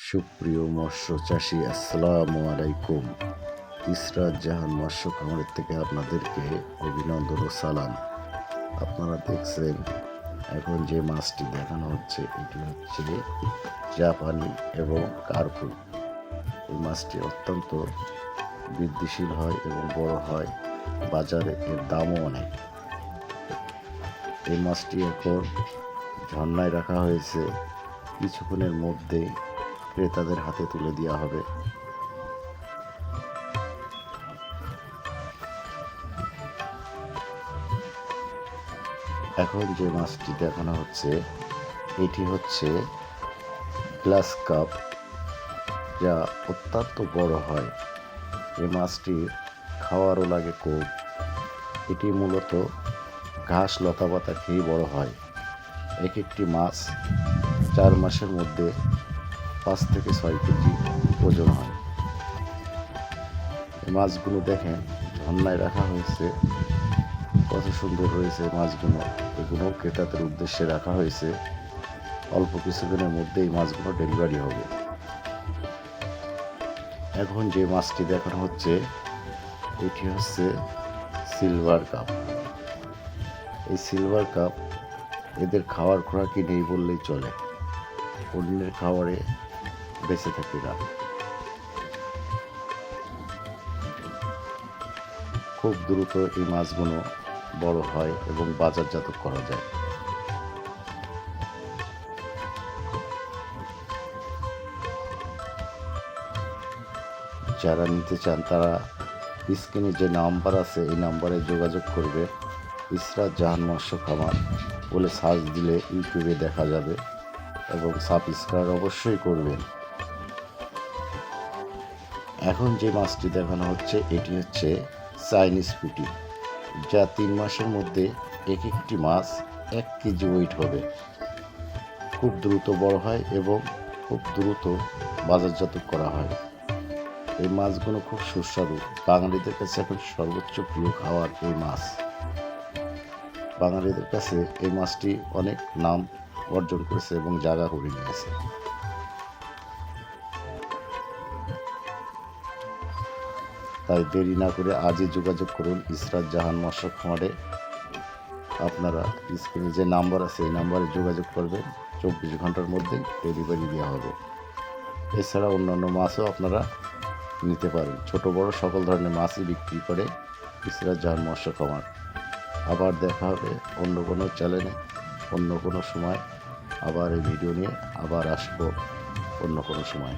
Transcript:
সুপ্রিয় মৎস্য চাষি, আসসালামু আলাইকুম। ইসরাত জাহান মৎস্য খামারের থেকে আপনাদেরকে অভিনন্দন ও সালাম। আপনারা দেখছেন এখন যে মাছটি দেখানো হচ্ছে, এটি হচ্ছে জাপানি এবং কার্পু। এই মাছটি অত্যন্ত বৃদ্ধিশীল হয় এবং বড় হয়, বাজারে এর দামও অনেক। এই মাছটি এখন ঝর্ণায় রাখা হয়েছে, কিছুক্ষণের মধ্যেই ক্রেতাদের হাতে তুলে দেওয়া হবে। এখন যে মাছটি দেখানো হচ্ছে, এটি হচ্ছে গ্লাস কাপ, যা অত্যন্ত বড় হয়। এই মাছটির খাওয়ারও লাগে কম। এটি মূলত ঘাস লতাপাতা খেয়ে বড় হয়। এক একটি মাছ 4 মাসের মধ্যে 5 থেকে 6 কেজি ওজন হয়। এই মাছগুলো দেখেন ঝর্ণায় রাখা হয়েছে, কত সুন্দর রয়েছে মাছগুলো। এগুলো ক্রেতাদের উদ্দেশ্যে রাখা হয়েছে। অল্প কিছুদিনের মধ্যে এই মাছগুলো ডেলিভারি হবে। এখন যে মাছটি দেখানো হচ্ছে, এটি হচ্ছে সিলভার কাপ। এই সিলভার কাপ এদের খাওয়ার খোরাকি নেই বললেই চলে, অন্যের খাবারে বেঁচে থাকে না। খুব দ্রুত এই মাছগুলো বড় হয় এবং বাজারজাত করা যায়। যারা নিতে চান তারা স্ক্রিনে যে নাম্বার আছে এই নাম্বারে যোগাযোগ করবে। ইসরাত জাহান মৎস্য খামার বলে সার্চ দিলে ইউটিউবে দেখা যাবে এবং সাবস্ক্রাইব অবশ্যই করবেন। এখন যে মাছটি দেখানো হচ্ছে, এটি হচ্ছে চাইনিজ পুঁটি, যা 3 মাসের মধ্যে এক একটি মাছ 1 কেজি ওয়েট হবে। খুব দ্রুত বড় হয় এবং খুব দ্রুত বাজারজাত করা হয়। এই মাছগুলো খুব সুস্বাদু। বাঙালিদের কাছে এখন সর্বোচ্চ প্রিয় খাবার এই মাছ। বাঙালিদের কাছে এই মাছটি অনেক নাম অর্জন করেছে এবং জায়গা করে নিয়েছে। তাই দেরি না করে আজই যোগাযোগ করুন ইসরাত জাহান মৎস্য খামারে। আপনারা স্ক্রিনে যে নাম্বার আছে এই নাম্বারে যোগাযোগ করবেন, 24 ঘন্টার মধ্যেই ডেলিভারি দেওয়া হবে। এছাড়া অন্যান্য মাছও আপনারা নিতে পারেন। ছোট বড় সকল ধরনের মাছই বিক্রি করে ইসরাত জাহান মৎস্য খামার। আবার দেখা হবে অন্য কোনো চ্যানেলে, অন্য কোনো সময়। আবার এই ভিডিও নিয়ে আবার আসবো অন্য কোনো সময়।